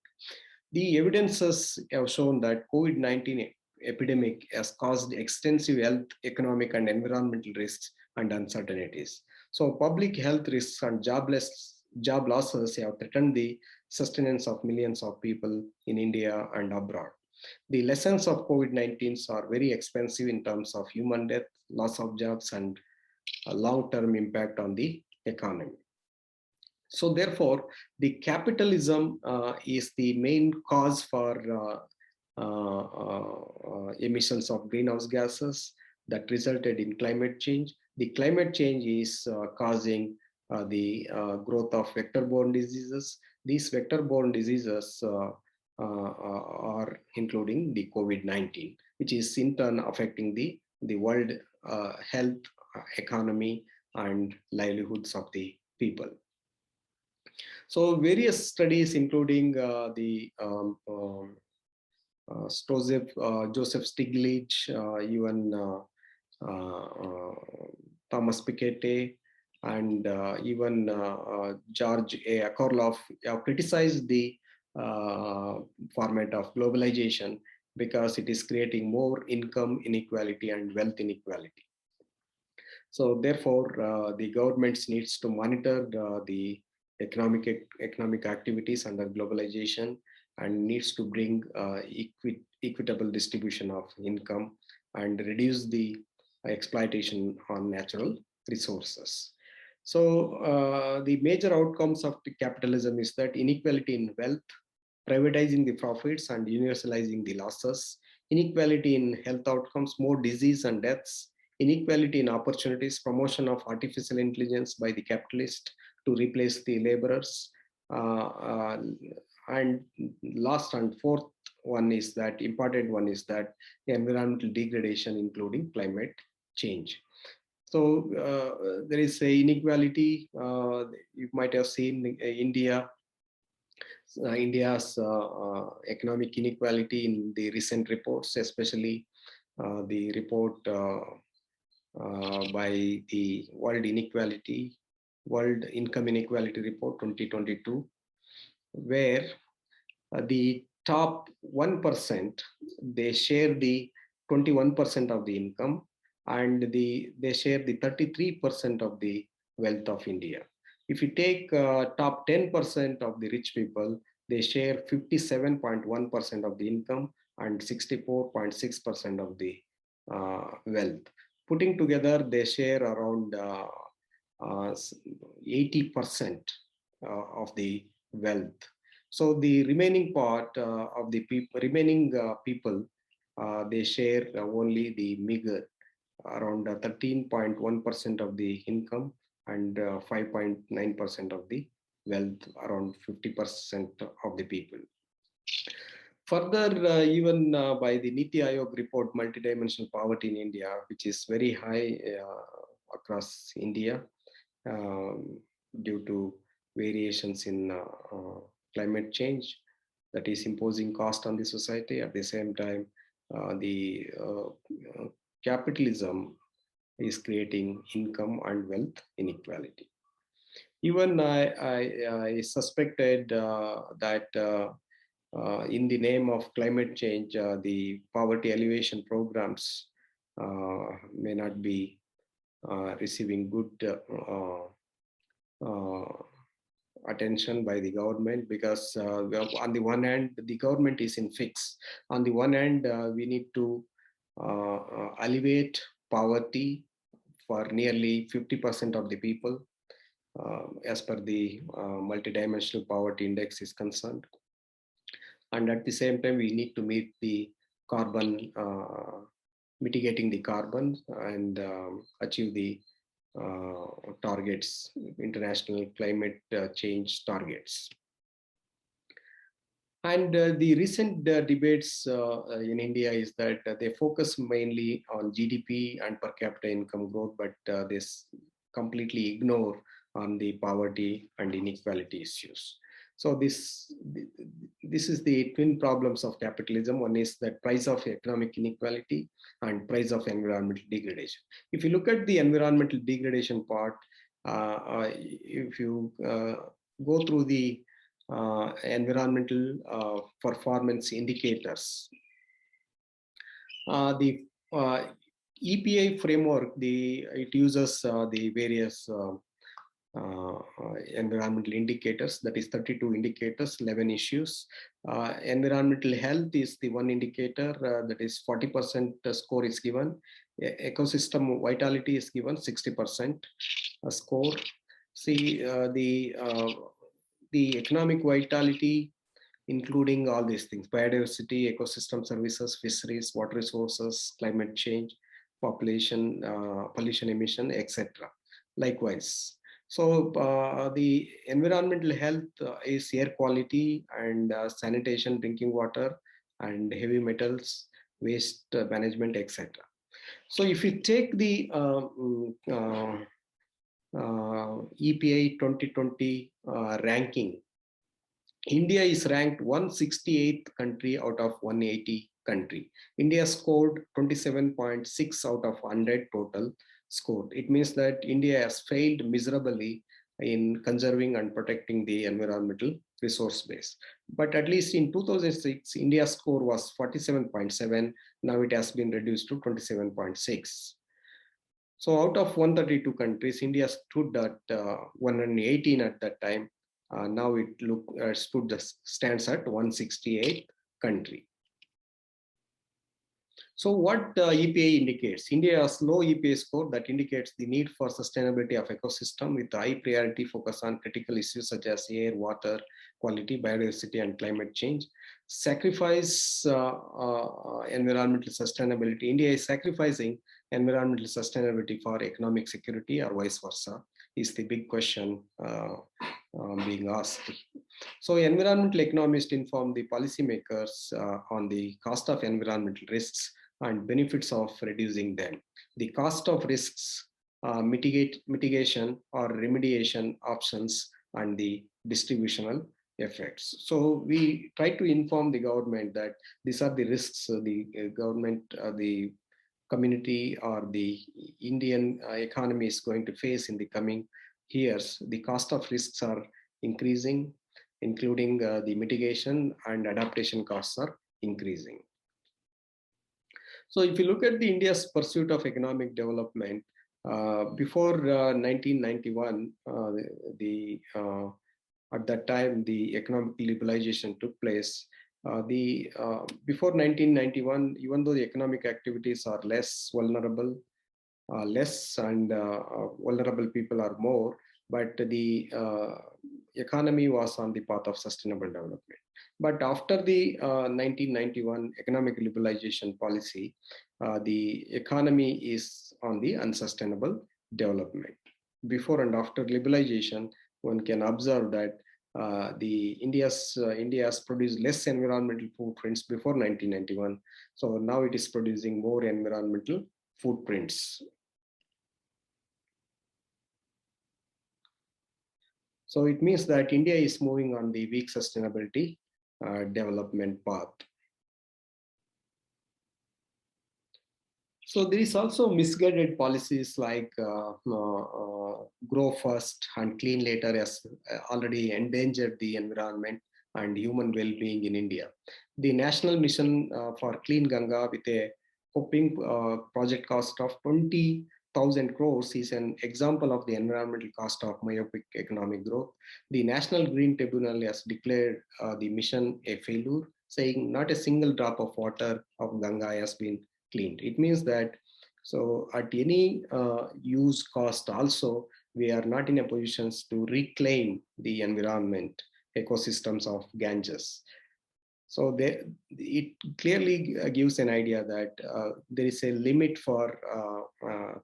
A: The evidences have shown that COVID-19 epidemic has caused extensive health, economic, and environmental risks and uncertainties. So public health risks and job losses have threatened the sustenance of millions of people in India and abroad. The lessons of COVID-19 are very expensive in terms of human death, loss of jobs, and a long-term impact on the economy. So therefore, the capitalism is the main cause for emissions of greenhouse gases that resulted in climate change. The climate change is causing the growth of vector-borne diseases. These vector-borne diseases are including the COVID-19, which is in turn affecting the world health, economy, and livelihoods of the people. So various studies, including the Joseph Stiglitz, even Thomas Piketty, and even George A. Akerlof have criticized the format of globalization because it is creating more income inequality and wealth inequality. So therefore, the governments needs to monitor the economic activities under globalization and needs to bring equitable distribution of income and reduce the exploitation on natural resources. So the major outcomes of the capitalism is that inequality in wealth, privatizing the profits and universalizing the losses, inequality in health outcomes, more disease and deaths, inequality in opportunities, promotion of artificial intelligence by the capitalist to replace the laborers, and last and fourth one is that important one is that environmental degradation, including climate change. So there is a inequality. You might have seen India's economic inequality in the recent reports, especially the report by the World Income Inequality Report 2022, where the top 1%, they share the 21% of the income, and they share the 33% of the wealth of India. If you take top 10% of the rich people, they share 57.1% of the income and 64.6% of the wealth. Putting together, they share around 80% of the wealth. So the remaining part of the people, they share only the meager, around 13.1% of the income and 5.9% of the wealth, around 50% of the people. Further, even by the Niti Aayog report, Multidimensional Poverty in India, which is very high across India due to variations in climate change that is imposing cost on the society. At the same time, the capitalism is creating income and wealth inequality. Even I suspected that in the name of climate change, the poverty alleviation programs may not be receiving good attention by the government, because on the one hand, the government is in fix. On the one hand, we need to alleviate poverty for nearly 50% of the people, as per the Multidimensional Poverty Index is concerned. And at the same time, we need to meet the carbon, mitigating the carbon and achieve the targets, international climate change targets. And the recent debates in India is that they focus mainly on GDP and per capita income growth, but they completely ignore on the poverty and inequality issues. So this is the twin problems of capitalism. One is that price of economic inequality and price of environmental degradation. If you look at the environmental degradation part, if you go through the environmental performance indicators, the EPA framework, it uses the various environmental indicators, that is 32 indicators, 11 issues. Environmental health is the one indicator, that is 40% score is given. Ecosystem vitality is given 60% score. See, the economic vitality, including all these things: biodiversity, ecosystem services, fisheries, water resources, climate change, population, pollution emission, etc. Likewise. So the environmental health is air quality and sanitation, drinking water, and heavy metals, waste management, etc. So if you take the EPA 2020 ranking, India is ranked 168th country out of 180 country. India scored 27.6 out of 100 total scored. It means that India has failed miserably in conserving and protecting the environmental resource base. But at least in 2006, India's score was 47.7. Now it has been reduced to 27.6. So out of 132 countries, India stood at 118 at that time. Now it stands at 168th country. So what EPA indicates? India has low EPA score that indicates the need for sustainability of ecosystem with high priority focus on critical issues such as air, water quality, biodiversity, and climate change. Sacrifice environmental sustainability. India is sacrificing environmental sustainability for economic security, or vice versa, is the big question being asked. So environmental economists inform the policymakers on the cost of environmental risks and benefits of reducing them. The cost of risks, mitigation or remediation options, and the distributional effects. So we try to inform the government that these are the risks the government, the community, or the Indian economy is going to face in the coming years. The cost of risks are increasing, including the mitigation and adaptation costs are increasing. So if you look at the India's pursuit of economic development, before 1991, at that time, the economic liberalization took place. Before 1991, even though the economic activities are less vulnerable, and vulnerable people are more, but the economy was on the path of sustainable development. But after the 1991 economic liberalization policy, the economy is on the unsustainable development. Before and after liberalization, one can observe that India has produced less environmental footprints before 1991. So now it is producing more environmental footprints. So it means that India is moving on the weak sustainability development path. So there is also misguided policies like grow first and clean later has already endangered the environment and human well-being in India. The national mission for Clean Ganga with a hoping project cost of 20,000 crores is an example of the environmental cost of myopic economic growth. The National Green Tribunal has declared the mission a failure, saying not a single drop of water of Ganga has been cleaned. It means that so at any use cost also, we are not in a position to reclaim the environment ecosystems of Ganges. So it clearly gives an idea that there is a limit for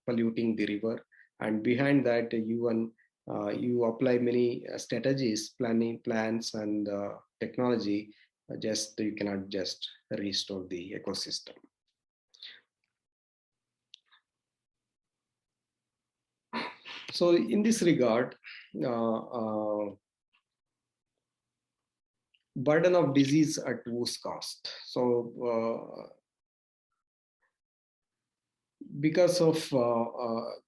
A: polluting the river, and behind that you apply many strategies, plans, and technology. Just you cannot just restore the ecosystem. So in this regard, burden of disease at whose cost? So because of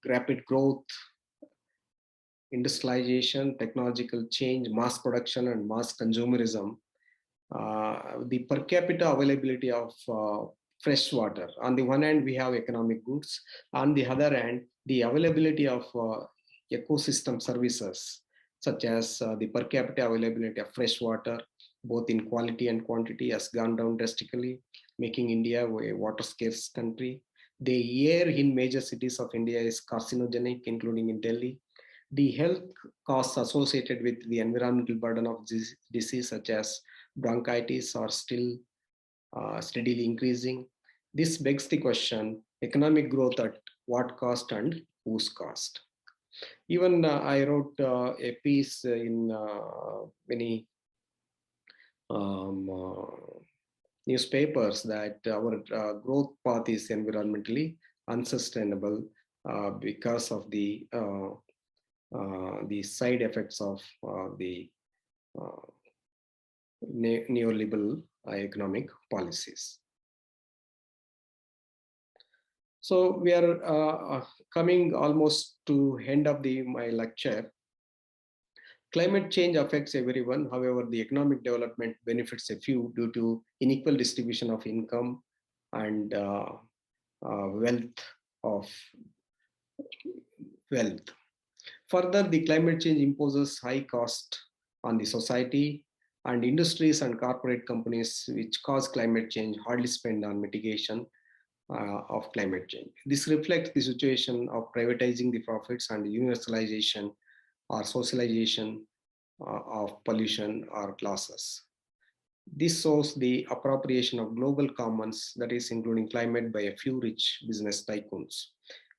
A: rapid growth, industrialization, technological change, mass production, and mass consumerism, the per capita availability of fresh water. On the one hand, we have economic goods. On the other hand, the availability of ecosystem services, such as the per capita availability of fresh water, both in quality and quantity, has gone down drastically, making India a water scarce country. The air in major cities of India is carcinogenic, including in Delhi. The health costs associated with the environmental burden of disease, such as bronchitis, are still steadily increasing. This begs the question, economic growth at what cost and whose cost? Even I wrote a piece in many newspapers that our growth path is environmentally unsustainable because of the side effects of the neoliberal economic policies. So we are coming almost to end of my lecture. Climate change affects everyone. However, the economic development benefits a few due to unequal distribution of income and wealth. Further, the climate change imposes high cost on the society, and industries and corporate companies which cause climate change hardly spend on mitigation of climate change. This reflects the situation of privatizing the profits and universalization or socialization of pollution or losses. This shows the appropriation of global commons, that is, including climate, by a few rich business tycoons.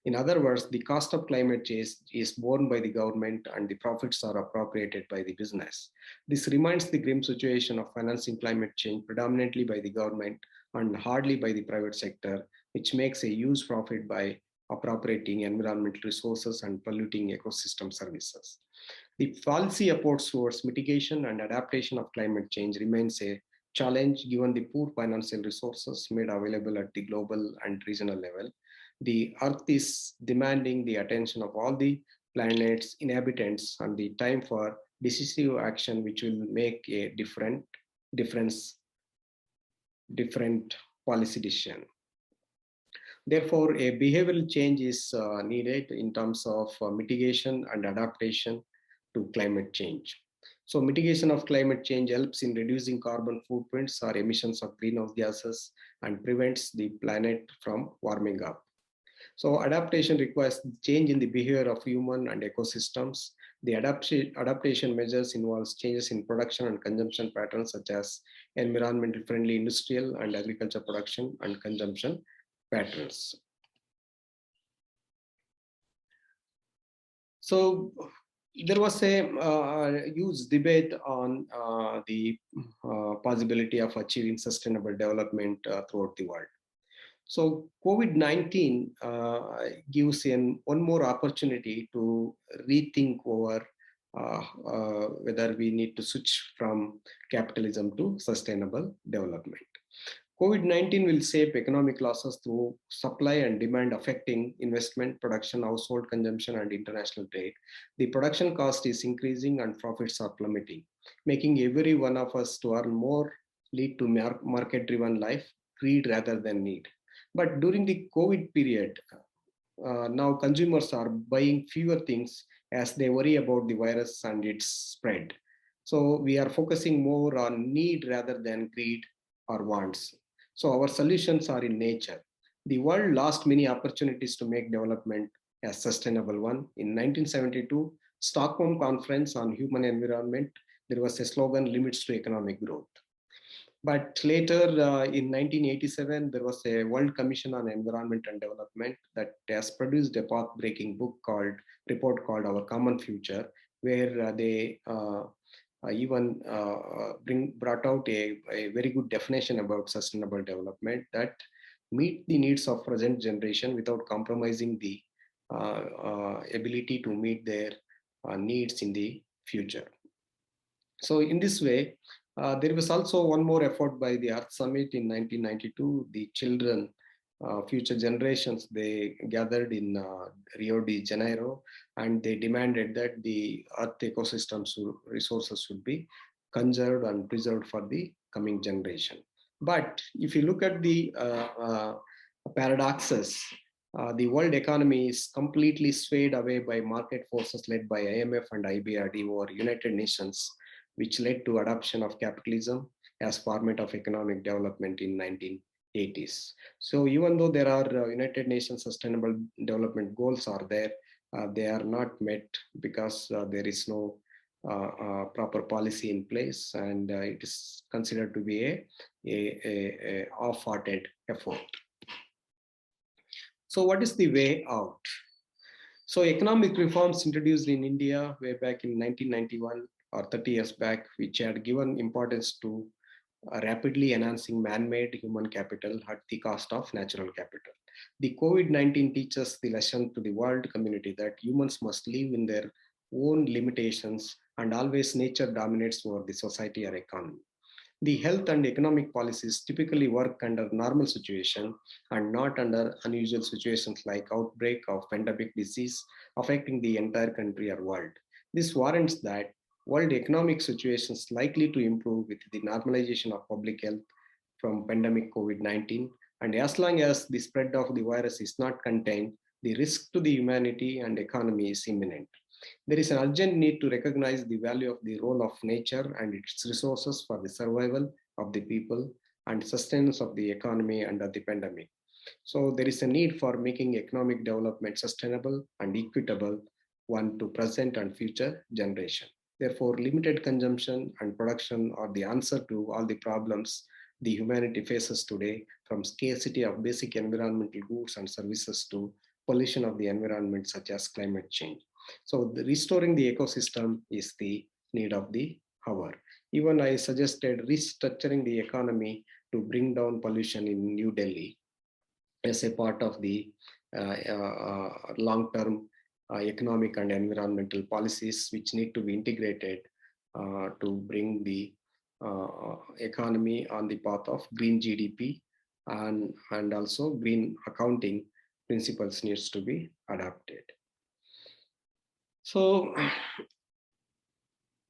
A: In other words, the cost of climate change is borne by the government and the profits are appropriated by the business. This reminds the grim situation of financing climate change predominantly by the government and hardly by the private sector, which makes a huge profit by appropriating environmental resources and polluting ecosystem services. The policy approach towards mitigation and adaptation of climate change remains a challenge given the poor financial resources made available at the global and regional level. The Earth is demanding the attention of all the planet's inhabitants and the time for decisive action which will make a different policy decision. Therefore, a behavioral change is needed in terms of mitigation and adaptation to climate change. So mitigation of climate change helps in reducing carbon footprints or emissions of greenhouse gases and prevents the planet from warming up. So adaptation requires change in the behavior of human and ecosystems. The adaptation measures involves changes in production and consumption patterns such as environmentally friendly industrial and agriculture production and consumption patterns. So there was a huge debate on the possibility of achieving sustainable development throughout the world. So COVID-19 gives one more opportunity to rethink over whether we need to switch from capitalism to sustainable development. COVID-19 will shape economic losses through supply and demand affecting investment, production, household consumption, and international trade. The production cost is increasing and profits are plummeting, making every one of us to earn more, lead to market-driven life, greed rather than need. But during the COVID period, now consumers are buying fewer things as they worry about the virus and its spread. So we are focusing more on need rather than greed or wants. So our solutions are in nature. The world lost many opportunities to make development a sustainable one. In 1972, Stockholm Conference on Human Environment, there was a slogan, limits to economic growth. But later in 1987, there was a World Commission on Environment and Development that has produced a path-breaking report called Our Common Future, where they even brought out a very good definition about sustainable development that meet the needs of present generation without compromising the ability to meet their needs in the future. So in this way, there was also one more effort by the Earth Summit in 1992. The children, future generations, they gathered in Rio de Janeiro, and they demanded that the Earth ecosystems resources should be conserved and preserved for the coming generation. But if you look at the paradoxes, the world economy is completely swayed away by market forces led by IMF and IBRD or United Nations, which led to adoption of capitalism as format of economic development in 1980s. So even though there are United Nations Sustainable Development Goals are there, they are not met because there is no proper policy in place, and it is considered to be a half-hearted effort. So what is the way out? So economic reforms introduced in India way back in 1991 or 30 years back, which had given importance to rapidly enhancing man-made human capital at the cost of natural capital. The COVID-19 teaches the lesson to the world community that humans must live in their own limitations, and always nature dominates over the society or economy. The health and economic policies typically work under normal situation and not under unusual situations like outbreak of pandemic disease affecting the entire country or world. This warrants that world economic situation is likely to improve with the normalization of public health from pandemic COVID-19. And as long as the spread of the virus is not contained, the risk to the humanity and economy is imminent. There is an urgent need to recognize the value of the role of nature and its resources for the survival of the people and sustenance of the economy under the pandemic. So there is a need for making economic development sustainable and equitable one to present and future generation. Therefore, limited consumption and production are the answer to all the problems the humanity faces today, from scarcity of basic environmental goods and services to pollution of the environment such as climate change. So restoring the ecosystem is the need of the hour. Even I suggested restructuring the economy to bring down pollution in New Delhi as a part of the long-term economic and environmental policies which need to be integrated to bring the economy on the path of green GDP, and also green accounting principles needs to be adopted. So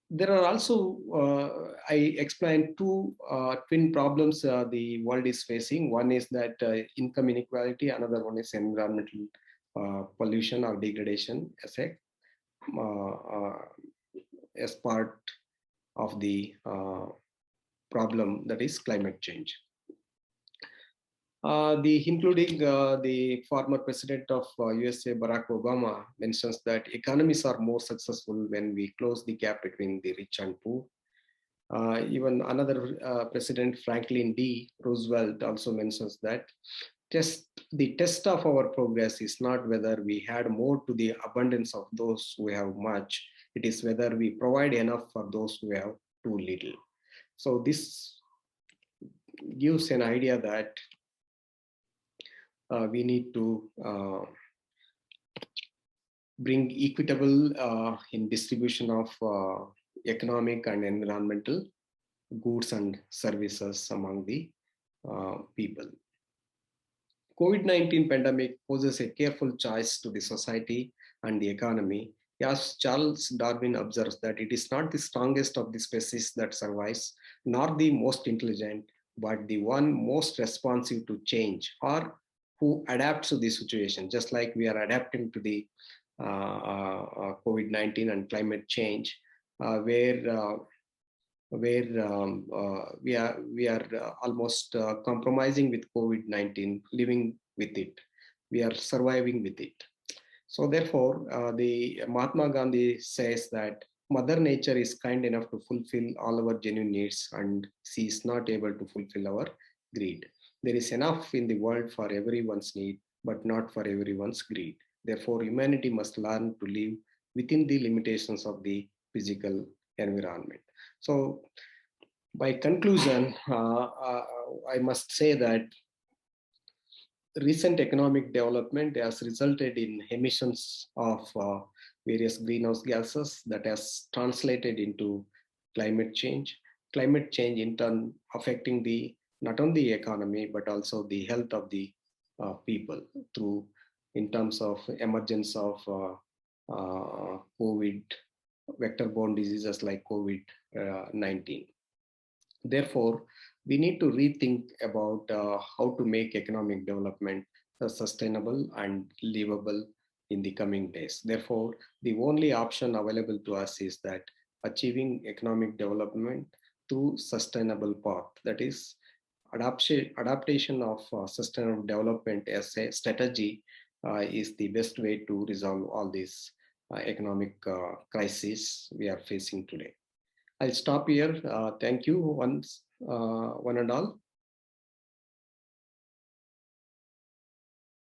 A: there are also, I explained two twin problems the world is facing. One is that income inequality, another one is environmental pollution or degradation as part of the problem that is climate change. Including the former president of USA, Barack Obama, mentions that economies are more successful when we close the gap between the rich and poor. Even another president, Franklin D. Roosevelt, also mentions that the test of our progress is not whether we had more to the abundance of those who have much, it is whether we provide enough for those who have too little. So this gives an idea that we need to bring equitable in distribution of economic and environmental goods and services among the people. COVID-19 pandemic poses a careful choice to the society and the economy. As Charles Darwin observes that it is not the strongest of the species that survives, nor the most intelligent, but the one most responsive to change or who adapts to the situation, just like we are adapting to the COVID-19 and climate change, where we are almost compromising with COVID-19, living with it. We are surviving with it. So therefore, the Mahatma Gandhi says that Mother Nature is kind enough to fulfill all our genuine needs, and she is not able to fulfill our greed. There is enough in the world for everyone's need, but not for everyone's greed. Therefore, humanity must learn to live within the limitations of the physical environment. So, by conclusion, I must say that recent economic development has resulted in emissions of various greenhouse gases that has translated into climate change. Climate change in turn affecting the not only the economy but also the health of the people through in terms of emergence of COVID, vector-borne diseases like COVID-19. Therefore, we need to rethink about how to make economic development sustainable and livable in the coming days. Therefore, the only option available to us is that achieving economic development through sustainable path. That is, adaptation of sustainable development as a strategy is the best way to resolve all these economic crises we are facing today. I'll stop here. Thank you one and all.